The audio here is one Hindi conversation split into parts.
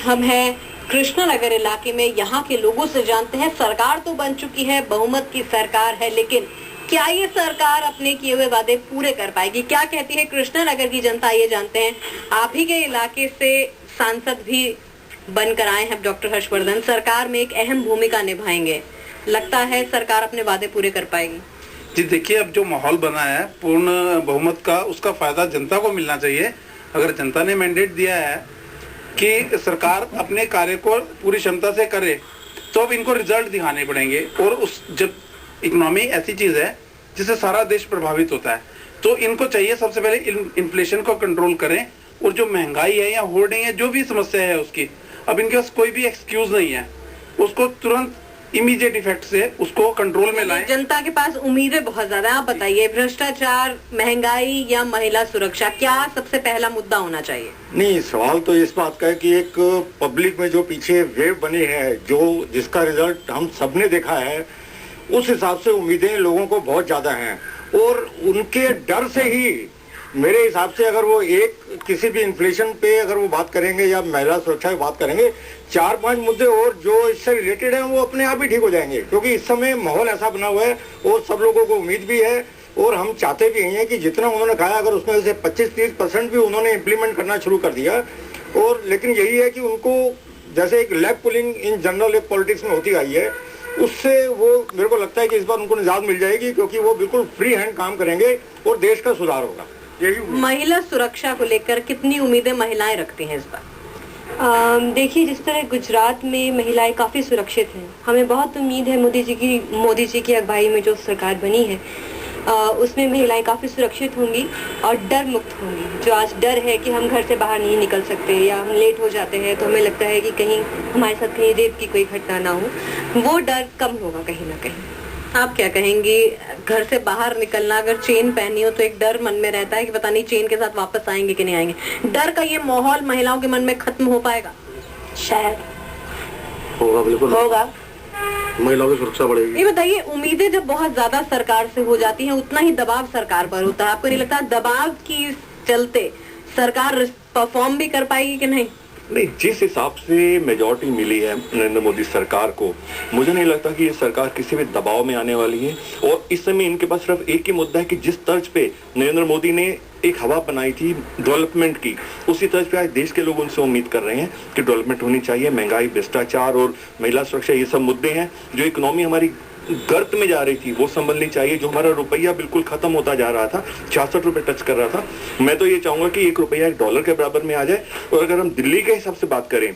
हम हैं कृष्णानगर इलाके में, यहाँ के लोगों से जानते हैं। सरकार तो बन चुकी है, बहुमत की सरकार है, लेकिन क्या ये सरकार अपने किए हुए वादे पूरे कर पाएगी? क्या कहती है कृष्णानगर की जनता, ये जानते हैं। आप ही के इलाके से सांसद भी बनकर आए हैं डॉक्टर हर्षवर्धन, सरकार में एक अहम भूमिका निभाएंगे। लगता है सरकार अपने वादे पूरे कर पाएगी? जी देखिए, अब जो माहौल बना है पूर्ण बहुमत का, उसका फायदा जनता को मिलना चाहिए। अगर जनता ने मैंडेट दिया है कि सरकार अपने कार्य को पूरी क्षमता से करे, तो अब इनको रिजल्ट दिखाने पड़ेंगे। और उस जब इकोनॉमी ऐसी चीज है जिससे सारा देश प्रभावित होता है, तो इनको चाहिए सबसे पहले इन्फ्लेशन को कंट्रोल करें। और जो महंगाई है या होर्डिंग है, जो भी समस्या है उसकी, अब इनके पास कोई भी एक्सक्यूज नहीं है, उसको तुरंत इमीडिएट इफेक्ट से उसको कंट्रोल में लाएं। जनता के पास उम्मीदें बहुत ज्यादा है। आप बताइए, भ्रष्टाचार, महंगाई या महिला सुरक्षा, क्या सबसे पहला मुद्दा होना चाहिए? नहीं, सवाल तो इस बात का है कि एक पब्लिक में जो पीछे वेव बनी है, जो जिसका रिजल्ट हम सबने देखा है, उस हिसाब से उम्मीदें लोगों को बहुत ज्यादा हैं। और उनके डर से ही मेरे हिसाब से अगर वो एक किसी भी इन्फ्लेशन पे अगर वो बात करेंगे या महिला सुरक्षा की बात करेंगे, 4-5 मुद्दे और जो इससे रिलेटेड हैं वो अपने आप ही ठीक हो जाएंगे। क्योंकि इस समय माहौल ऐसा बना हुआ है और सब लोगों को उम्मीद भी है और हम चाहते भी हैं कि जितना उन्होंने कहा, अगर उसमें से 25-30% भी उन्होंने इम्प्लीमेंट करना शुरू कर दिया। और लेकिन यही है कि उनको जैसे एक लेग पुलिंग इन जनरल एक पॉलिटिक्स में होती आई है, उससे वो मेरे को लगता है कि इस बार उनको निजात मिल जाएगी, क्योंकि वो बिल्कुल फ्री हैंड काम करेंगे और देश का सुधार होगा। महिला सुरक्षा को लेकर कितनी उम्मीदें महिलाएं रखती हैं इस बार? देखिए, जिस तरह गुजरात में महिलाएं काफ़ी सुरक्षित हैं, हमें बहुत उम्मीद है मोदी जी की अगुवाई में जो सरकार बनी है उसमें महिलाएं काफ़ी सुरक्षित होंगी और डर मुक्त होंगी। जो आज डर है कि हम घर से बाहर नहीं निकल सकते या हम लेट हो जाते हैं तो हमें लगता है कि कहीं हमारे साथ कहीं रेप की कोई घटना ना हो, वो डर कम होगा कहीं ना कहीं। आप क्या कहेंगी? घर से बाहर निकलना, अगर चेन पहनी हो तो एक डर मन में रहता है कि पता नहीं चेन के साथ वापस आएंगे कि नहीं आएंगे। डर का ये माहौल महिलाओं के मन में खत्म हो पाएगा? शायद होगा, बिल्कुल होगा। महिलाओं की सुरक्षा बढ़ेगी। ये बताइए, उम्मीदें जब बहुत ज्यादा सरकार से हो जाती हैं, उतना ही दबाव सरकार पर होता है। आपको नहीं लगता दबाव की चलते सरकार परफॉर्म भी कर पाएगी कि नहीं? नहीं, जिस हिसाब से मेजॉरिटी मिली है नरेंद्र मोदी सरकार को, मुझे नहीं लगता कि ये सरकार किसी भी दबाव में आने वाली है। और इस समय इनके पास सिर्फ एक ही मुद्दा है कि जिस तर्ज पे नरेंद्र मोदी ने एक हवा बनाई थी डेवलपमेंट की, उसी तर्ज पे आज देश के लोग उनसे उम्मीद कर रहे हैं कि डेवलपमेंट होनी चाहिए। महंगाई, भ्रष्टाचार और महिला सुरक्षा, ये सब मुद्दे हैं। जो इकोनॉमी हमारी गर्त में जा रही थी वो संभलनी चाहिए। जो हमारा रुपया बिल्कुल खत्म होता जा रहा था, 66 रुपए टच कर रहा था, मैं तो ये चाहूंगा कि ₹1 एक डॉलर के बराबर में आ जाए। और अगर हम दिल्ली के हिसाब से बात करें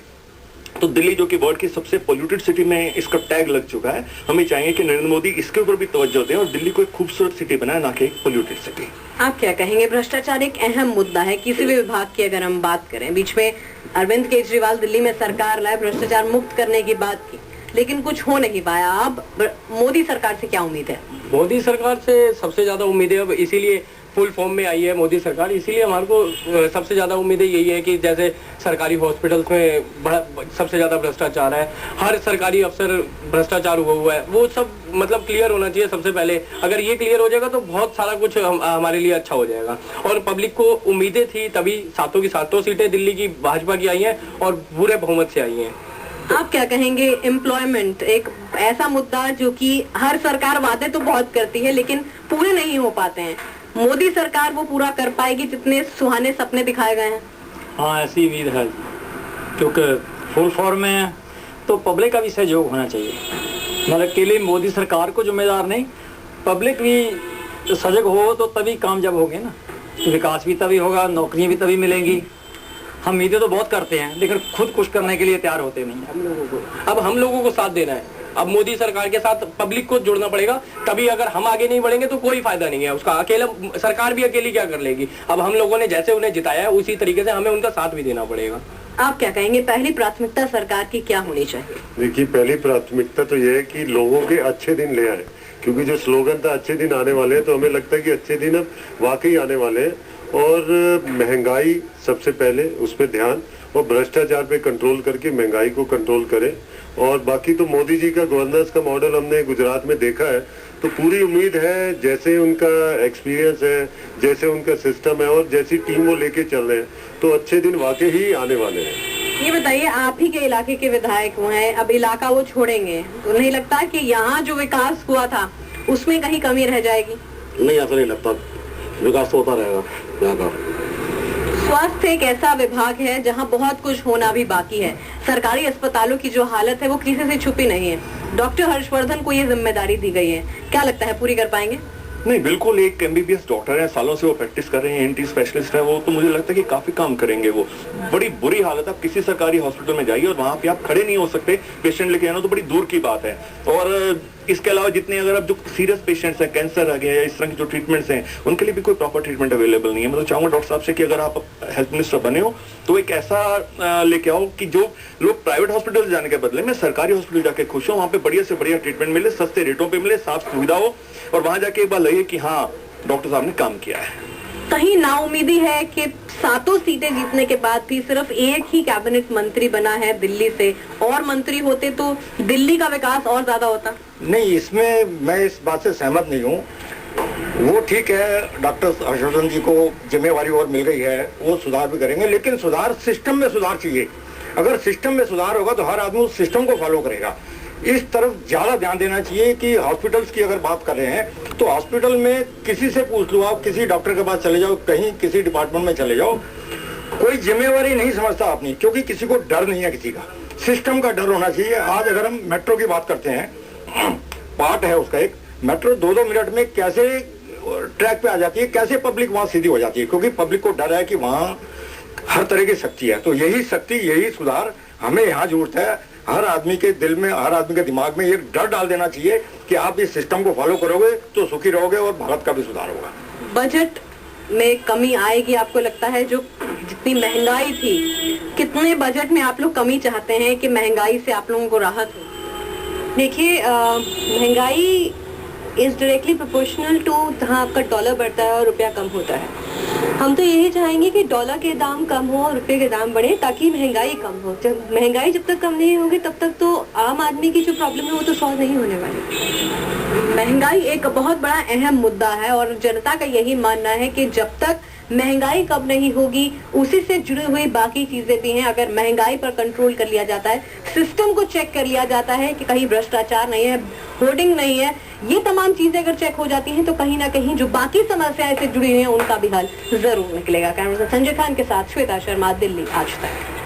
तो दिल्ली, जो कि वर्ल्ड की सबसे पोल्यूटेड सिटी में इसका टैग लग चुका है, हमें चाहिए कि नरेंद्र मोदी इसके ऊपर भी तवज्जो दें और दिल्ली को एक खूबसूरत सिटी बनाए, ना कि एक पोल्यूटेड सिटी। आप क्या कहेंगे? भ्रष्टाचार एक अहम मुद्दा है किसी भी विभाग की अगर हम बात करें। बीच में अरविंद केजरीवाल दिल्ली में सरकार लाए, भ्रष्टाचार मुक्त करने की बात की, लेकिन कुछ हो नहीं पाया। अब मोदी सरकार से क्या उम्मीद है? मोदी सरकार से सबसे ज्यादा उम्मीदें अब इसीलिए फुल फॉर्म में आई है मोदी सरकार, इसीलिए हमारे को सबसे ज्यादा उम्मीदें यही है कि जैसे सरकारी हॉस्पिटल्स में सबसे ज्यादा भ्रष्टाचार है, हर सरकारी अफसर भ्रष्टाचार हुआ है, वो सब मतलब क्लियर होना चाहिए सबसे पहले। अगर ये क्लियर हो जाएगा तो बहुत सारा कुछ हमारे लिए अच्छा हो जाएगा। और पब्लिक को उम्मीदें थी, तभी सातों की सातों सीटें दिल्ली की भाजपा की आई हैं और पूरे बहुमत से आई हैं। आप क्या कहेंगे? एम्प्लॉयमेंट एक ऐसा मुद्दा जो कि हर सरकार वादे तो बहुत करती है लेकिन पूरे नहीं हो पाते हैं। मोदी सरकार वो पूरा कर पाएगी जितने सुहाने सपने दिखाए गए हैं? हाँ, ऐसी उम्मीद है, क्योंकि फुल फॉर्म में है तो पब्लिक का भी सहयोग होना चाहिए। मतलब अकेले मोदी सरकार को जिम्मेदार नहीं, पब्लिक भी सजग हो तो तभी कामयाब होगे ना, विकास भी तभी होगा, नौकरियाँ भी तभी मिलेंगी। हम उम्मीदें तो बहुत करते हैं लेकिन खुद कुछ करने के लिए तैयार होते नहीं हम लोगों को। अब हम लोगों को साथ देना है, अब मोदी सरकार के साथ पब्लिक को जुड़ना पड़ेगा, तभी। अगर हम आगे नहीं बढ़ेंगे तो कोई फायदा नहीं है उसका। अकेला सरकार भी अकेली क्या कर लेगी? अब हम लोगों ने जैसे उन्हें जिताया है उसी तरीके से हमें उनका साथ भी देना पड़ेगा। आप क्या कहेंगे? पहली प्राथमिकता सरकार की क्या होनी चाहिए? देखिए, पहली प्राथमिकता तो यह है कि लोगों के अच्छे दिन ले आए, क्योंकि जो स्लोगन था अच्छे दिन आने वाले हैं, तो हमें लगता है कि अच्छे दिन अब वाकई आने वाले हैं। और महंगाई सबसे पहले उस पर ध्यान, और भ्रष्टाचार पे कंट्रोल करके महंगाई को कंट्रोल करें। और बाकी तो मोदी जी का गवर्नेंस का मॉडल हमने गुजरात में देखा है, तो पूरी उम्मीद है जैसे उनका एक्सपीरियंस है, जैसे उनका सिस्टम है और जैसी टीम वो लेके चल रहे हैं, तो अच्छे दिन वाकई ही आने वाले हैं। ये बताइए, आप ही के इलाके के विधायक वो हैं, अब इलाका वो छोड़ेंगे तो नहीं लगता कि यहाँ जो विकास हुआ था उसमें कहीं कमी रह जाएगी? नहीं, ऐसा नहीं लगता, विकास तो होता रहेगा यहाँ का। स्वास्थ्य एक ऐसा विभाग है जहां बहुत कुछ होना भी बाकी है। सरकारी अस्पतालों की जो हालत है वो किसी से छुपी नहीं है। डॉक्टर हर्षवर्धन को ये जिम्मेदारी दी गई है, क्या लगता है पूरी कर पाएंगे? नहीं, बिल्कुल, एक एमबीबीएस डॉक्टर है, सालों से वो प्रैक्टिस कर रहे हैं, एनटी स्पेशलिस्ट है वो, तो मुझे लगता है कि काफी काम करेंगे वो। बड़ी बुरी हालत है, आप किसी सरकारी हॉस्पिटल में जाइए और वहां पे आप खड़े नहीं हो सकते, पेशेंट लेके आना तो बड़ी दूर की बात है। और इसके अलावा जितने अगर आप जो सीरियस पेशेंट्स हैं, कैंसर आ गया या इस तरह के जो ट्रीटमेंट्स हैं, उनके लिए भी कोई प्रॉपर ट्रीटमेंट अवेलेबल नहीं है। मैं तो चाहूंगा डॉक्टर साहब से कि अगर आप हेल्थ मिनिस्टर बने हो तो एक ऐसा लेके आओ कि जो लोग प्राइवेट हॉस्पिटल जाने के बदले में सरकारी हॉस्पिटल जाके खुश हो, वहां पे बढ़िया से बढ़िया ट्रीटमेंट मिले, सस्ते रेटों पे मिले, साफ सुविधा हो, और वहां जाके एक बार लगे कि हाँ डॉक्टर साहब ने काम किया है। कहीं नाउमीदी है कि 7 सीटें जीतने के बाद भी सिर्फ एक ही कैबिनेट मंत्री बना है दिल्ली से, और मंत्री होते तो दिल्ली का विकास और ज्यादा होता? नहीं, इसमें मैं इस बात से सहमत नहीं हूँ। वो ठीक है, डॉक्टर हर्षवर्धन जी को जिम्मेवारी और मिल गई है, वो सुधार भी करेंगे, लेकिन सुधार सिस्टम में सुधार चाहिए। अगर सिस्टम में सुधार होगा तो हर आदमी उस सिस्टम को फॉलो करेगा। इस तरफ ज्यादा ध्यान देना चाहिए कि हॉस्पिटल्स की अगर बात कर रहे हैं तो हॉस्पिटल में किसी से पूछ लो, आप किसी डॉक्टर के पास चले जाओ, कहीं किसी डिपार्टमेंट में चले जाओ, कोई जिम्मेवारी नहीं समझता अपनी, क्योंकि किसी को डर नहीं है किसी का। सिस्टम का डर होना चाहिए। आज अगर हम मेट्रो की बात करते हैं, पार्ट है उसका एक, मेट्रो 2-2 मिनट में कैसे ट्रैक पे आ जाती है, कैसे पब्लिक वहां सीधी हो जाती है, क्योंकि पब्लिक को डर है कि वहां हर तरह की शक्ति है। तो यही शक्ति, यही सुधार हमें यहाँ जरूरत है। हर आदमी के दिल में, हर आदमी के दिमाग में एक डर डाल देना चाहिए कि आप इस सिस्टम को फॉलो करोगे तो सुखी रहोगे और भारत का भी सुधार होगा। बजट में कमी आएगी आपको लगता है? जो जितनी महंगाई थी, कितने बजट में आप लोग कमी चाहते हैं कि महंगाई से आप लोगों को राहत हो? देखिए, महंगाई इज डायरेक्टली प्रोपोर्शनल टू जहाँ आपका डॉलर बढ़ता है और रुपया कम होता है। हम तो यही चाहेंगे कि डॉलर के दाम कम हो और रुपये के दाम बढ़े, ताकि महंगाई कम हो। जब तक कम नहीं होगी तब तक तो आम आदमी की जो प्रॉब्लम है वो तो सॉल्व नहीं होने वाली। महंगाई एक बहुत बड़ा अहम मुद्दा है और जनता का यही मानना है कि जब तक महंगाई कम नहीं होगी, उसी से जुड़ी हुई बाकी चीजें भी हैं। अगर महंगाई पर कंट्रोल कर लिया जाता है, सिस्टम को चेक कर लिया जाता है कि कहीं भ्रष्टाचार नहीं है, होर्डिंग नहीं है, ये तमाम चीजें अगर चेक हो जाती हैं तो कहीं ना कहीं जो बाकी समस्याएं से जुड़ी हुई हैं उनका भी हल जरूर निकलेगा। कैमरा संजय खान के साथ श्वेता शर्मा, दिल्ली आज तक।